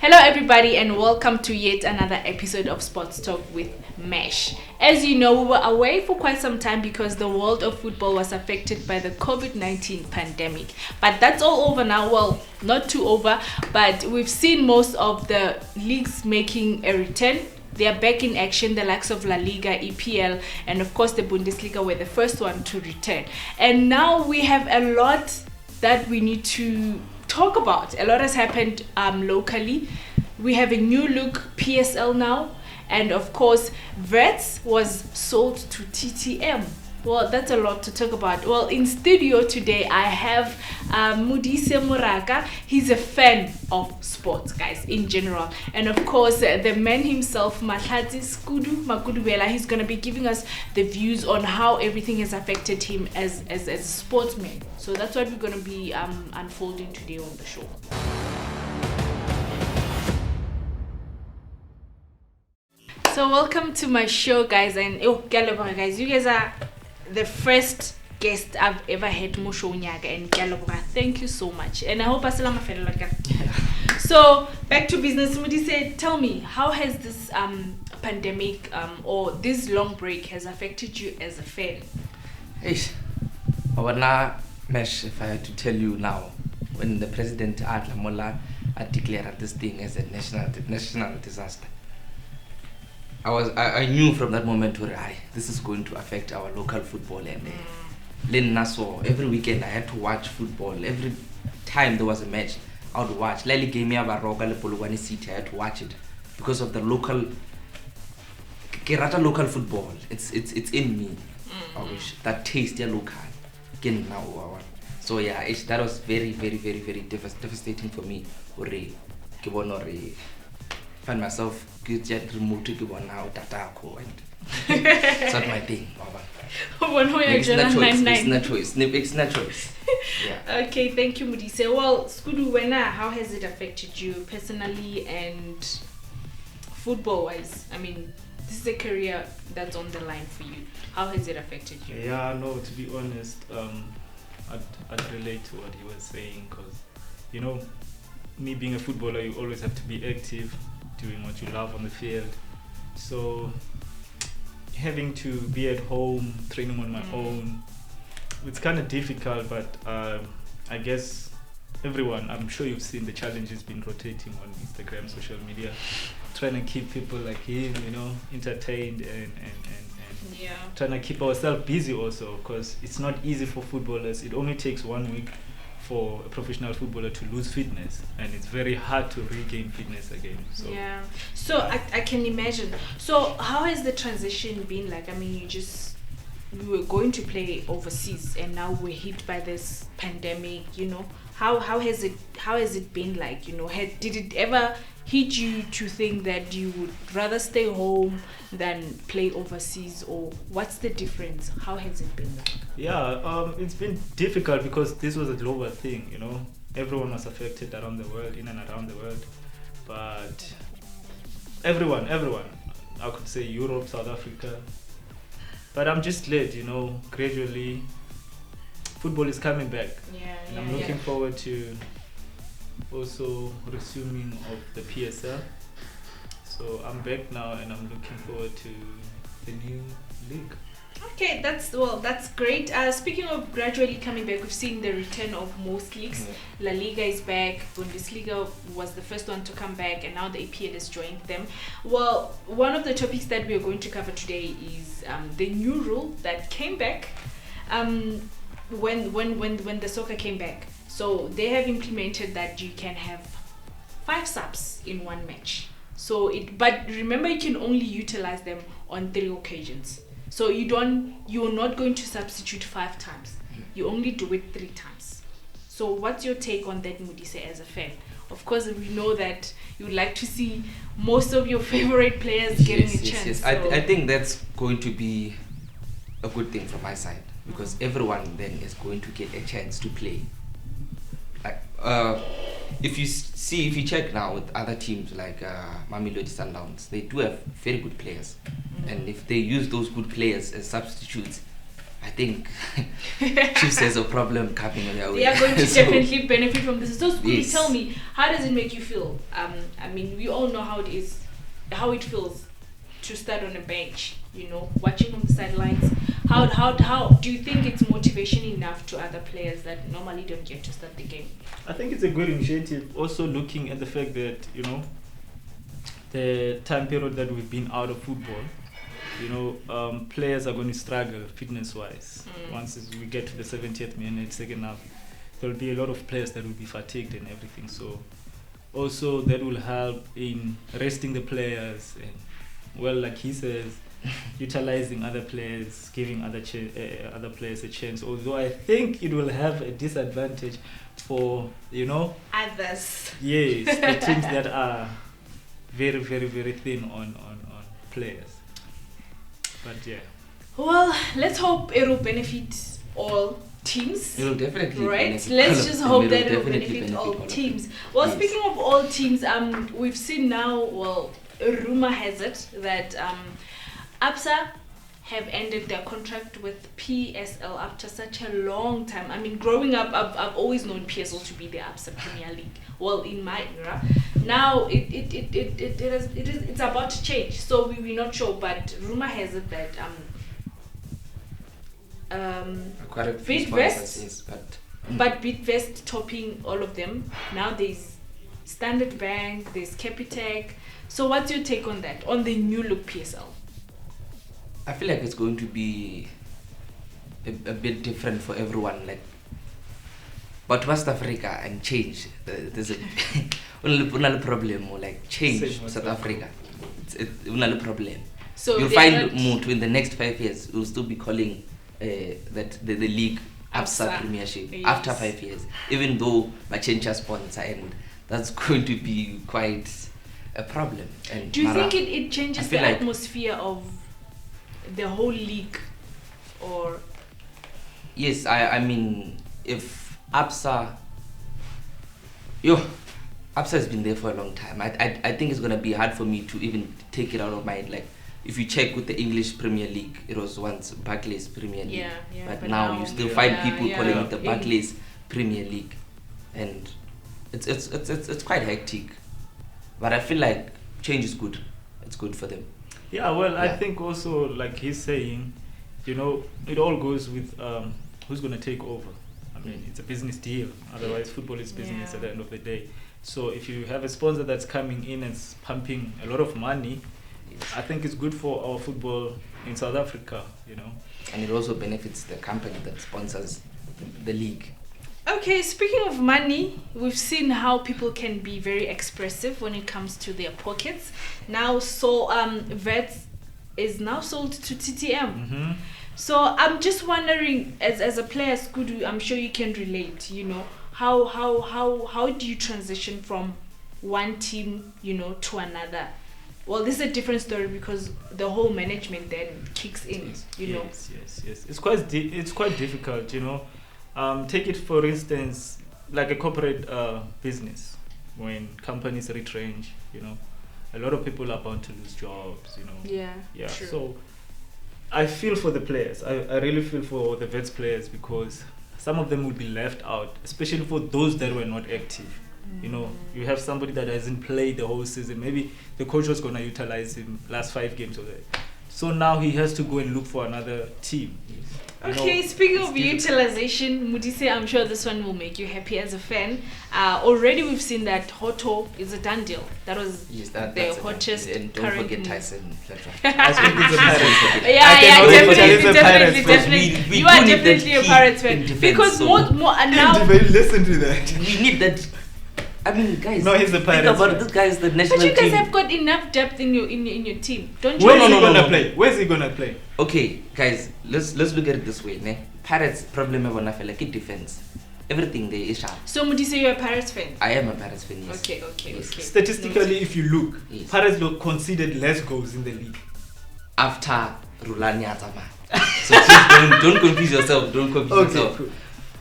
Hello, everybody, and welcome to yet another episode of Sports Talk with Mesh. As you know, we were away for quite some time because the world of football was affected by the COVID-19 pandemic. But that's all over now. Well, not too over, but we've seen most of the leagues making a return. They are back in action. The likes of La Liga, EPL, and of course the Bundesliga were the first one to return. And now we have a lot that we need to talk about. A lot has happened locally. We have a new look PSL now, and of course Vets was sold to TTM. Well, that's a lot to talk about. Well, in studio today I have Modise Moraka. He's a fan of sports, guys, in general, and of course the man himself, Mahlatsi Makudubele. He's going to be giving us the views on how everything has affected him as a sportsman. So that's what we're going to be unfolding today on the show. So welcome to my show, guys, and guys, you guys are the first guest I've ever had mo show nyaga, and thank you so much, and I hope Asalama fell. So back to business. Modise, tell me, how has this pandemic or this long break has affected you as a fan? Mesh, if I had to tell you now, when the president Adlamola declared this thing as a national disaster, I knew from that moment where this is going to affect our local football. And Len Nassau, every weekend I had to watch football. Every time there was a match, I would watch. Lali gave me a Baroka Le Polugani City, I had to watch it because of the local local football. It's in me. I wish that taste local. So yeah, that was very, very, very, very devastating for me. Find myself removed to now Tatako, and it's not my thing. It's not choice. Yeah. Okay, thank you, Modise. Well, Skudu Wena, how has it affected you personally and football-wise? I mean, this is a career that's on the line for you. How has it affected you? Yeah, no, to be honest, I'd relate to what he was saying, because, you know, me being a footballer, you always have to be active, doing what you love on the field. So having to be at home, training on my own, it's kind of difficult, but I guess everyone, I'm sure you've seen the challenges been rotating on Instagram, social media, trying to keep people like him, you know, entertained and trying to keep ourselves busy also, because it's not easy for footballers. It only takes 1 week for a professional footballer to lose fitness, and it's very hard to regain fitness again. So yeah, so I can imagine. So how has the transition been like? I mean, you were going to play overseas, and now we're hit by this pandemic, you know. How has it been like, you know? Did it ever hit you to think that you would rather stay home than play overseas, or what's the difference? How has it been like? Yeah, it's been difficult because this was a global thing, you know. Everyone was affected around the world, in and around the world. But everyone, I could say Europe, South Africa. But I'm just glad, you know, gradually football is coming back. And I'm looking forward to also resuming of the PSL. So I'm back now, and I'm looking forward to the new league. Okay, that's great. Speaking of gradually coming back, we've seen the return of most leagues. La Liga is back. Bundesliga was the first one to come back, and now the EPL has joined them. Well, one of the topics that we are going to cover today is the new rule that came back when the soccer came back. So they have implemented that you can have 5 subs in one match. But remember, you can only utilize them on 3 occasions. So you're not going to substitute 5 times. You only do it 3 times. So what's your take on that, Modise, as a fan? Of course, we know that you would like to see most of your favorite players getting a chance. Yes. So I think that's going to be a good thing from my side, because everyone then is going to get a chance to play. If you check now with other teams like Mamelodi Sundowns, they do have very good players, and if they use those good players as substitutes, I think Chiefs has a problem coming their way. They are going to So, definitely benefit from this. So, Skuli, Yes. tell me, how does it make you feel? I mean, we all know how it is, how it feels to start on a bench. You know, watching from the sidelines. How do you think it's motivation enough to other players that normally don't get to start the game? I think it's a good initiative. Also looking at the fact that, you know, the time period that we've been out of football, you know, players are going to struggle fitness-wise. Once we get to the 70th minute, second half, there will be a lot of players that will be fatigued and everything. So also that will help in resting the players and, well, like he says, utilizing other players, giving other players a chance. Although I think it will have a disadvantage for, you know, Others. yes, the teams that are very, very, very thin on players. But yeah. Well, let's hope it will benefit all teams. it will definitely Right, benefit let's all of just them. hope It that it will definitely benefit all of them. teams. Well, Yes. speaking of all teams, we've seen now, well, a rumor has it that ABSA have ended their contract with PSL after such a long time. I mean, growing up, I've always known PSL to be the ABSA Premier League. Well, in my era, now it's about to change. So we're not sure, but rumor has it that Quite a few Bidvest, sponsors, yes, but Bidvest topping all of them. Now there's Standard Bank, there's Capitec. So what's your take on that, on the new look PSL? I feel like it's going to be a bit different for everyone. Like, but West Africa and change, there's a only problem or like change Same South West Africa. It's only problem. So You'll they're find not- Mutu in the next 5 years will still be calling that the league ABSA ABSA, Premiership yes. after 5 years, even though Machencha sponsor, and that's going to be quite a problem. And Do you Mara, think it changes I the feel like- atmosphere of the whole league, or Yes, I mean, if ABSA has been there for a long time. I think it's gonna be hard for me to even take it out of mind. Like, if you check with the English Premier League, it was once Barclays Premier League, yeah, but now you still find people calling it the Barclays Premier League, and it's quite hectic. But I feel like change is good. It's good for them. Yeah, well, I Yeah. think also, like he's saying, you know, it all goes with who's going to take over. I mean, it's a business deal. Otherwise, football is business at the end of the day. So if you have a sponsor that's coming in and pumping a lot of money, I think it's good for our football in South Africa, you know. And it also benefits the company that sponsors the league. Okay, speaking of money, we've seen how people can be very expressive when it comes to their pockets. Now, so Vets is now sold to TTM. Mm-hmm. So I'm just wondering, as a player, Skudu, I'm sure you can relate. You know, how do you transition from one team, you know, to another? Well, this is a different story because the whole management then kicks in. You know. Yes. It's quite difficult, you know. Take it for instance, like a corporate business. When companies retrench, you know, a lot of people are bound to lose jobs, you know. Yeah. True. So I feel for the players. I really feel for the Vets players because some of them will be left out, especially for those that were not active. You know, you have somebody that hasn't played the whole season. Maybe the coach was going to utilize him last 5 games of that. So now he has to go and look for another team. You Okay, know, speaking it's of difficult. utilization, Modise, I'm sure this one will make you happy as a fan. Already we've seen that Hoto is a done deal. That was Yes, the that's hottest and don't current forget move. Tyson. I think it's a Pirates. Yeah, cannot definitely, forget the Pirates, definitely. we You are do need that definitely a key Pirates fan in defense, because so- more and now. Listen to that. We need that. I mean, guys. No, he's the think Pirates about fan. it. This guy is the national But you guys team. have got enough depth in your team, don't you? Where's he no, gonna no. play? Where's he gonna play? Okay, guys, let's look at it this way. Ne? Pirates problem have enough like in defense. Everything there is sharp. So Modise, you're a Pirates fan. I am a Pirates fan. Yes. Okay. Yes. Statistically, if you look, Yes. Pirates conceded less goals in the league. After Rulani Atama. So please don't confuse yourself. Don't confuse yourself. cool.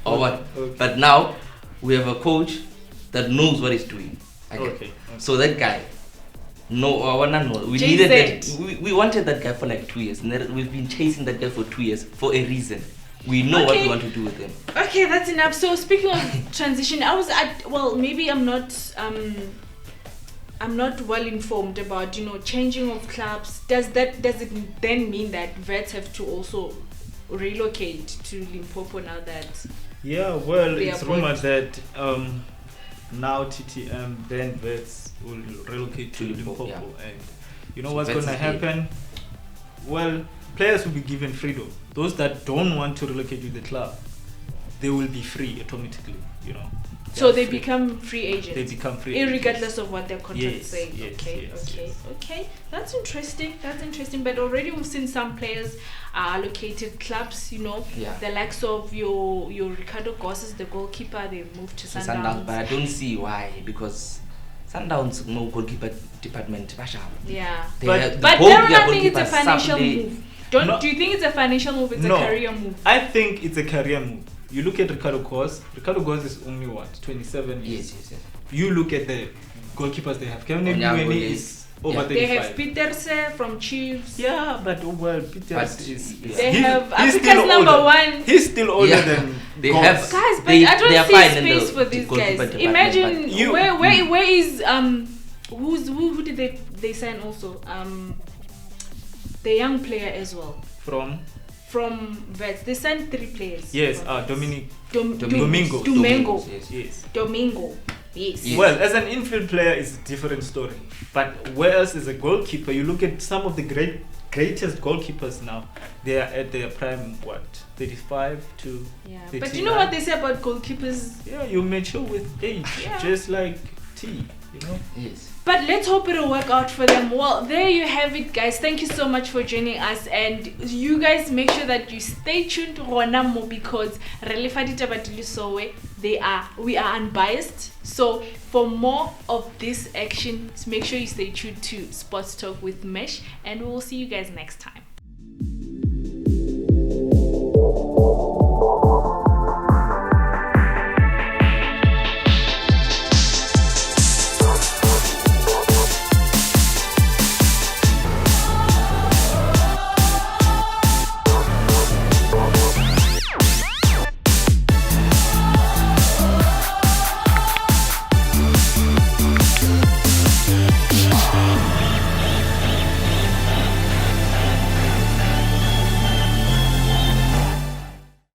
Or what? Okay. But now we have a coach that knows what he's doing. Okay. So that guy, No, I wanna know. We JZ. needed that. We wanted that guy for like 2 years, and then we've been chasing that guy for 2 years for a reason. We know what we want to do with him. Okay, that's enough. So speaking of transition, maybe I'm not well informed about changing of clubs. Does it then mean that vets have to also relocate to Limpopo now that? Yeah, well, they it's are rumored that now TTM then vets will relocate to Limpopo, yeah. and you know So what's vets going to is happen? Well, players will be given freedom. Those that don't want to relocate with the club, they will be free automatically. So they become free agents. They become free agents. Regardless of what their contract Yes, say. yes, Okay. yes, yes. Okay. That's interesting. But already we've seen some players allocated clubs. Yeah. The likes of your Ricardo Gosses, the goalkeeper, they moved to Sundowns. But I don't see why, because Sundowns no goalkeeper department. Yeah. But I don't think it's a financial move. Do you think it's a financial move? It's a career move. I think it's a career move. You look at Ricardo Gos. Ricardo Gos is only 27 years. Yes. You look at the goalkeepers they have. Kevin Mbweni is over 35. They have Peterse from Chiefs. Yeah, but Peters is. They have Africa's number one. He's still older than they Gos. have. Guys, but I don't see space for these goalkeeper guys. department, Imagine where is who did they sign also? The young player as well. From Vets. They signed 3 players. Yes, Domingo. Yes. Domingo. Yes. Well, as an infield player, it's a different story. But whereas as a goalkeeper, you look at some of the greatest goalkeepers now. They are at their prime. 35 to. Yeah. 39. But you know what they say about goalkeepers? Yeah, you mature with age, just like tea. Yes. But let's hope it'll work out for them. Well, there you have it, guys. Thank you so much for joining us, and you guys make sure that you stay tuned to Ronamo because we are unbiased. So for more of this action, make sure you stay tuned to Sports Talk with Mesh, and we will see you guys next time.